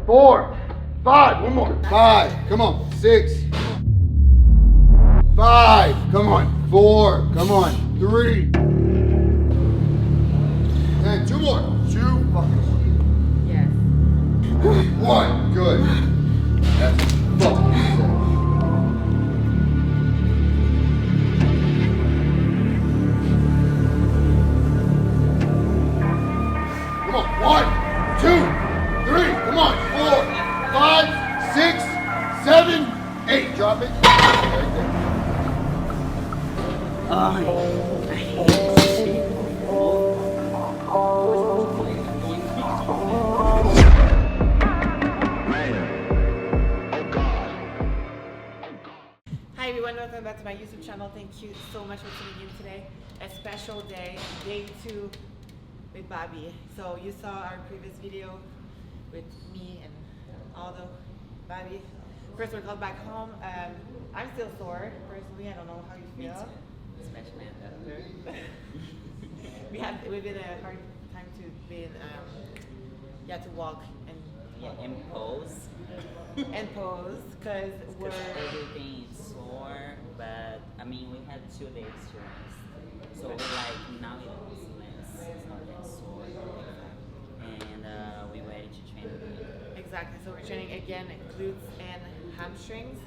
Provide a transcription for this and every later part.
4, 5, one more. 5, come on. 6, 5, come on. 4, come on. 3, and 2 more. 2 fucking. Yes. 1, good. That's fucking sick. Come on. 1, 2, 3. Come on. 4, 5, 6, 7, 8. Drop it. Right there. Hi everyone, welcome back to my YouTube channel. Thank you so much for tuning in today. A special day, day 2 with Babi. So you saw our previous video with me and all the Babi. First we're called back home. I'm still sore, personally. I don't know how you feel. Especially after. We've been a hard time to be in, to walk and impose. and pose because we're everything is sore, but I mean we had 2 days to rest, so we're like now it's not that sore, and we're ready to train again. Exactly. So we're training again glutes and hamstrings.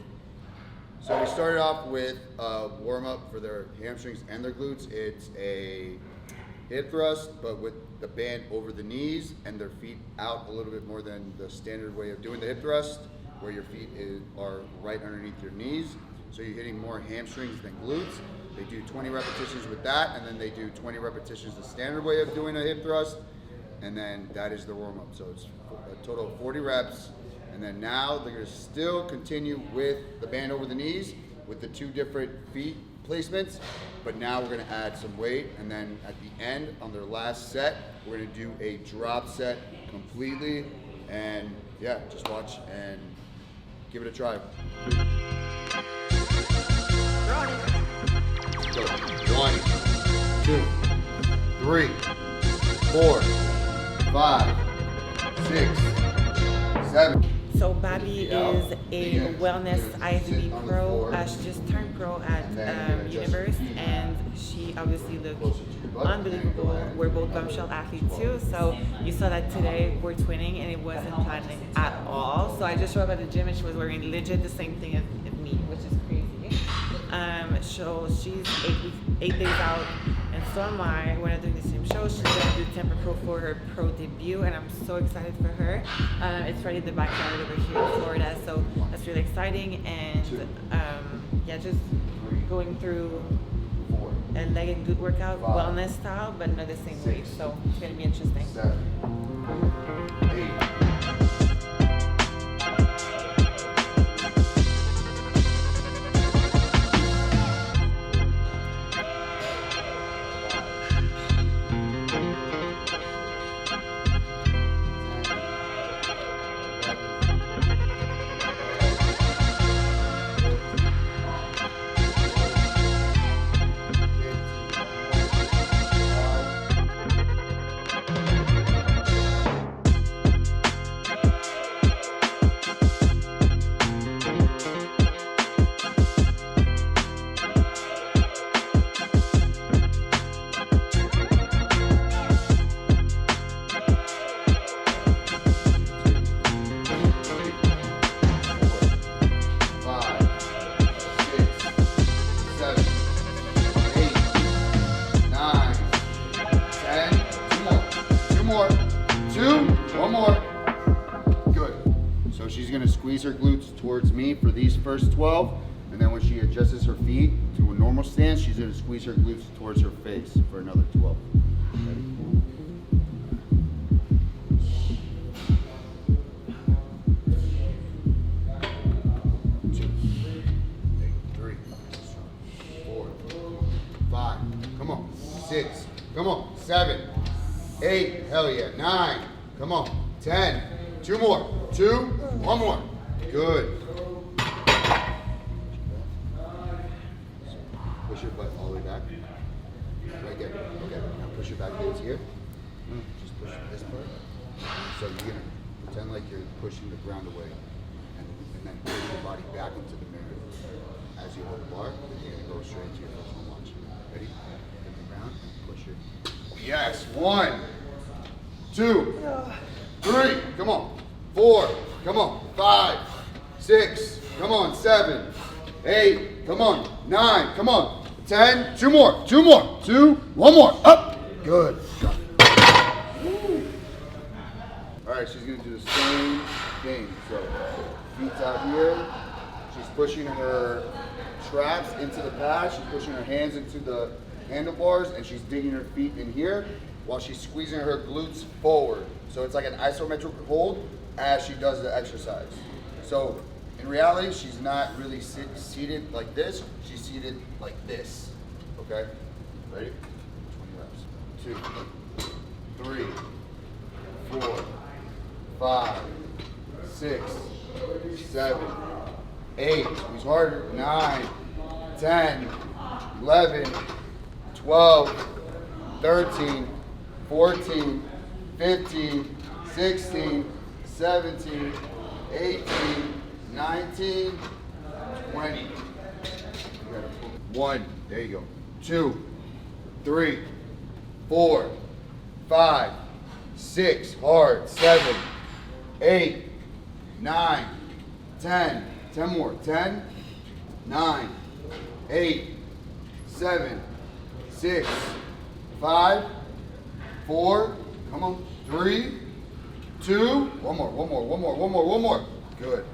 So we started off with a warm-up for their hamstrings and their glutes. It's a hip thrust, but with the band over the knees and their feet out a little bit more than the standard way of doing the hip thrust, where your feet are right underneath your knees. So you're hitting more hamstrings than glutes. They do 20 repetitions with that, and then they do 20 repetitions the standard way of doing a hip thrust, and then that is the warm-up. So it's a total of 40 reps. And then now they're going to still continue with the band over the knees with the 2 different feet placements, but now we're going to add some weight, and then at the end on their last set we're going to do a drop set completely, and yeah, just watch and give it a try. So 1, 2, 3, 4, 5, 6, 7. So Babi is a wellness IFBB pro. She just turned pro at Universe, and she obviously looked unbelievable. We're both bombshell athletes too, so you saw that today we're twinning, and it wasn't planned at all. So I just showed up at the gym, and she was wearing legit the same thing as me, which is crazy. So she's 8 days out, and so am I. We're not doing the same show. She's gonna do Temper Pro for her pro debut, and I'm so excited for her. It's right in the backyard over here in Florida, so that's really exciting. And just going through a leg and glute workout, wellness style, but not the same weight. So it's gonna be interesting. 7, 8. She's going to squeeze her glutes towards me for these first 12, and then when she adjusts her feet to a normal stance, she's going to squeeze her glutes towards her face for another 12. Ready? 2, 3, 4, 5, come on, 6, come on, 7, 8, hell yeah, 9, come on, 10, 2 more, 2, 1 more, good. Push your butt all the way back, right there, okay, now push your back hands here, just push this part, so you're gonna pretend like you're pushing the ground away, and then push your body back into the mirror. As you hold the bar, you're gonna go straight to your first one launch. Ready? Hit the ground, push it. Yes, 1, 2, 3, come on. 4, come on. 5, 6, come on. 7, 8, come on. 9, come on. 10, 2 more, 2 more, 2, 1 more, up. Good. All right, she's gonna do the same thing. So, feet out here. She's pushing her traps into the pad. She's pushing her hands into the handlebars, and she's digging her feet in here while she's squeezing her glutes forward. So it's like an isometric hold as she does the exercise. So in reality, she's not really seated like this. She's seated like this. Okay? Ready? 20 reps. 2, 3, 4, 5, 6, 7, 8, squeeze harder, 9, 10, 11, 12, 13, 14, 15, 16, 17, 18, 19, 20. 1, there you go. 2, 3, 4, 5, 6, hard, 7, 8, 9, 10, 10 more, 10, 9, 8, 7, 6, 5, 4, come on, 3, 2, one more. Good.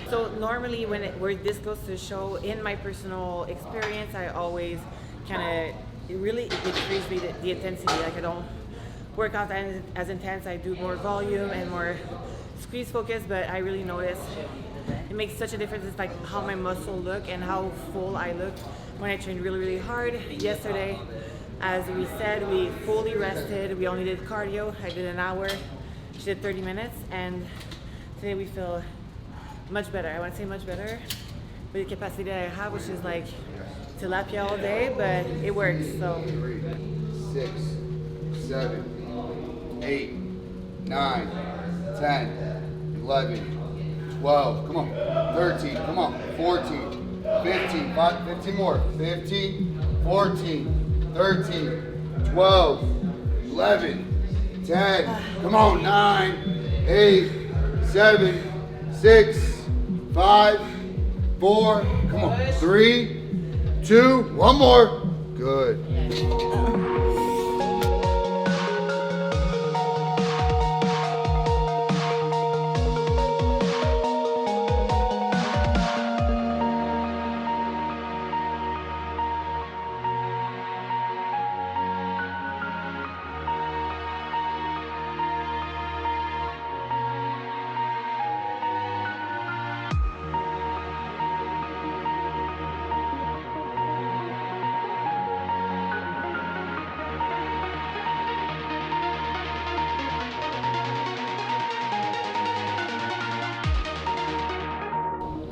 So normally when we're this close to the show, in my personal experience, I always kind of, it really decreases me the intensity. Like I don't work out as intense. I do more volume and more squeeze focus, but I really notice it makes such a difference. It's like how my muscle look and how full I look when I train really, really hard. Yesterday, as we said, we fully rested. We only did cardio. I did an hour. She did 30 minutes, and today we feel much better. I want to say much better with the capacity that I have, which is like tilapia all day, but it works. So 3, 6, 7, 8, 9, 10, 11, 12, come on, 13, come on, 14, 15, 15 more, 15, 14, 13, 12, 11, 10, come on, 9, 8, 7, 6, 5, 4, come on, 3, 2, one more, good.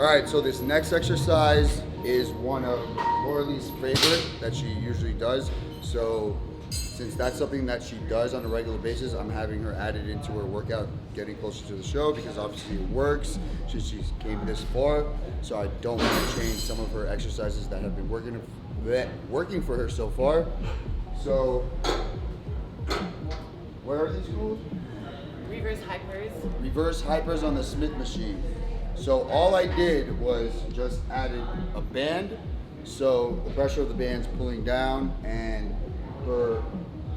All right, so this next exercise is one of Lauralie's favorite that she usually does. So since that's something that she does on a regular basis, I'm having her add it into her workout getting closer to the show because obviously it works. She came this far, so I don't want to change some of her exercises that have been working for her so far. So, what are these called? reverse hypers. Reverse hypers on the Smith machine. So all I did was just added a band, so the pressure of the band's pulling down and her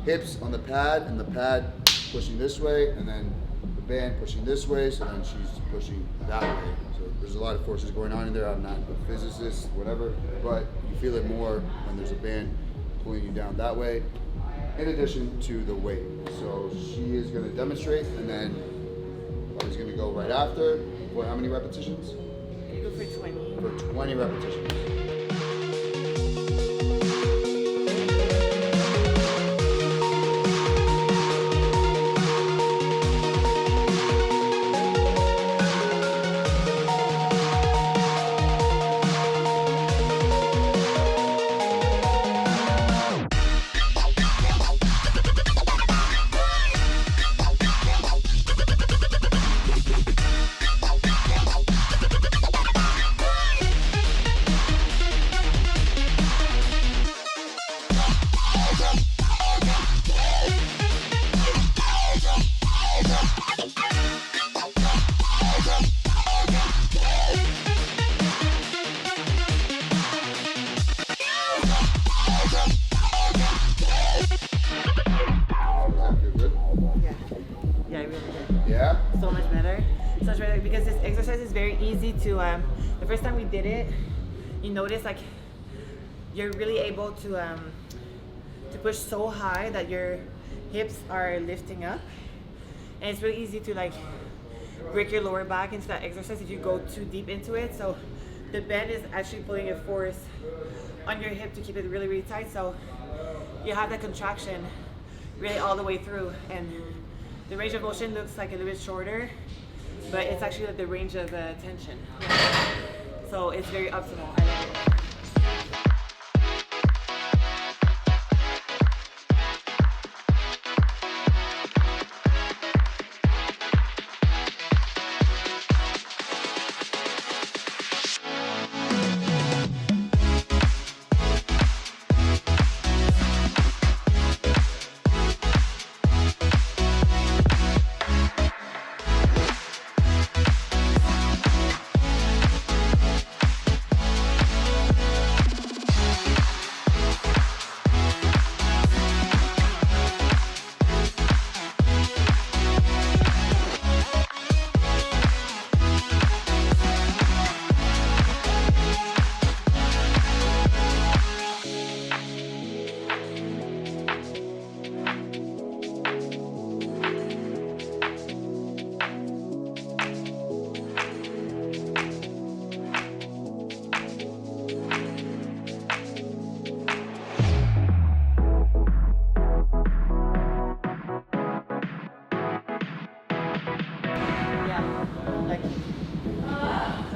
hips on the pad and the pad pushing this way and then the band pushing this way, so then she's pushing that way. So there's a lot of forces going on in there. I'm not a physicist, whatever, but you feel it more when there's a band pulling you down that way, in addition to the weight. So she is gonna demonstrate and then Bobby's gonna go right after. For how many repetitions? You go for 20. For 20 repetitions. Yeah. Yeah, I really did. Yeah? So much better. So much better because this exercise is very easy to, the first time we did it, you notice like you're really able to push so high that your hips are lifting up. And it's really easy to like break your lower back into that exercise if you go too deep into it. So the bend is actually putting a force on your hip to keep it really, really tight. So you have that contraction really all the way through. And the range of motion looks like a little bit shorter, but it's actually like the range of tension. So it's very optimal. I love it.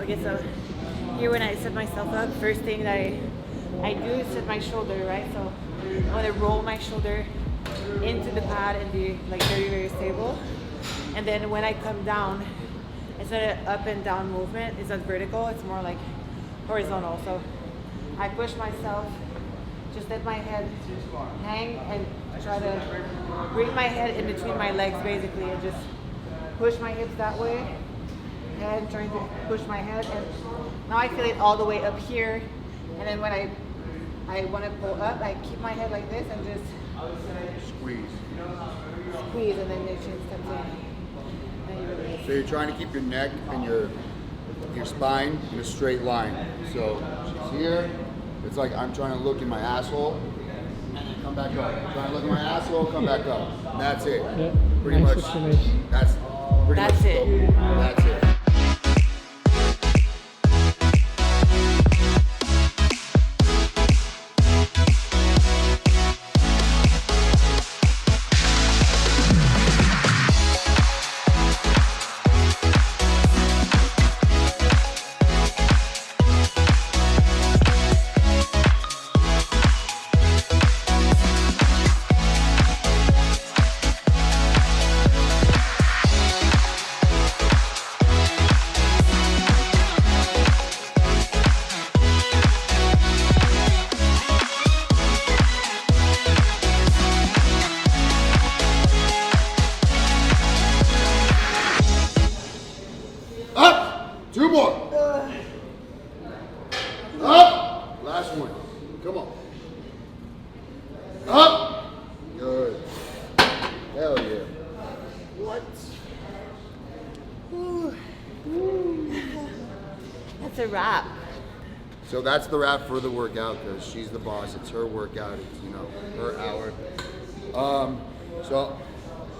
Okay, so here when I set myself up, first thing that I do is set my shoulder, right? So I want to roll my shoulder into the pad and be like very, very stable. And then when I come down, it's not an up and down movement, it's not vertical, it's more like horizontal. So I push myself, just let my head hang and try to bring my head in between my legs basically and just push my hips that way. And trying to push my head, and now I feel it all the way up here. And then when I want to pull up, I keep my head like this and just Squeeze. squeeze, and then it steps in. And you release. So you're trying to keep your neck and your spine in a straight line. So she's here. It's like I'm trying to look in my asshole and then come back up. Trying to look in my asshole, come back up. And that's it. Yeah. Pretty Nice much. explanation. That's pretty That's much it. That's it. Two more. Up. Last one. Come on. Up. Good. Hell yeah. What? That's a wrap. So that's the wrap for the workout because she's the boss. It's her workout. It's, you know, her hour. So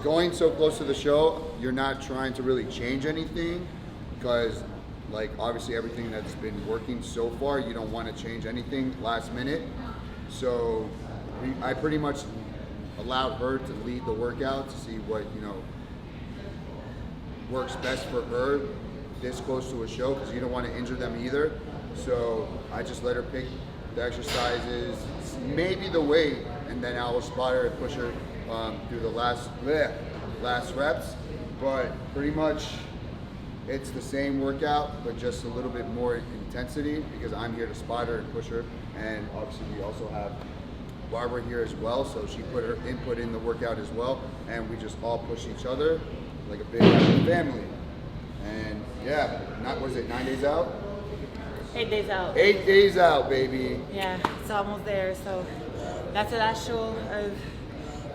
going so close to the show, you're not trying to really change anything because like obviously everything that's been working so far, you don't want to change anything last minute. So I pretty much allowed her to lead the workout to see what, you know, works best for her this close to a show because you don't want to injure them either. So I just let her pick the exercises, maybe the weight, and then I will spot her and push her through the last reps. But pretty much it's the same workout, but just a little bit more intensity because I'm here to spot her and push her. And obviously we also have Barbara here as well, so she put her input in the workout as well. And we just all push each other like a big happy family. And yeah, what is it, 9 days out? 8 days out. 8 days out, baby. Yeah, it's almost there. So that's the last show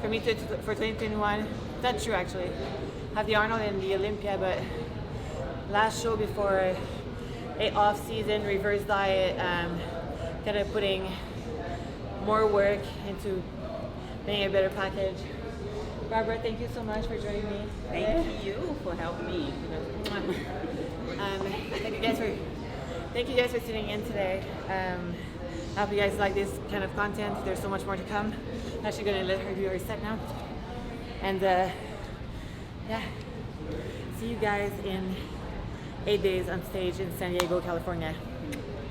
for me for 2021. That's true, actually. Have the Arnold and the Olympia, but last show before a off-season reverse diet, kind of putting more work into being a better package. Barbara, thank you so much for joining me. Thank you for helping me. Thank you guys for tuning in today. I hope you guys like this kind of content. There's so much more to come. I'm actually going to let her do her set now. And yeah, see you guys in 8 days on stage in San Diego, California.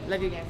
Love you guys.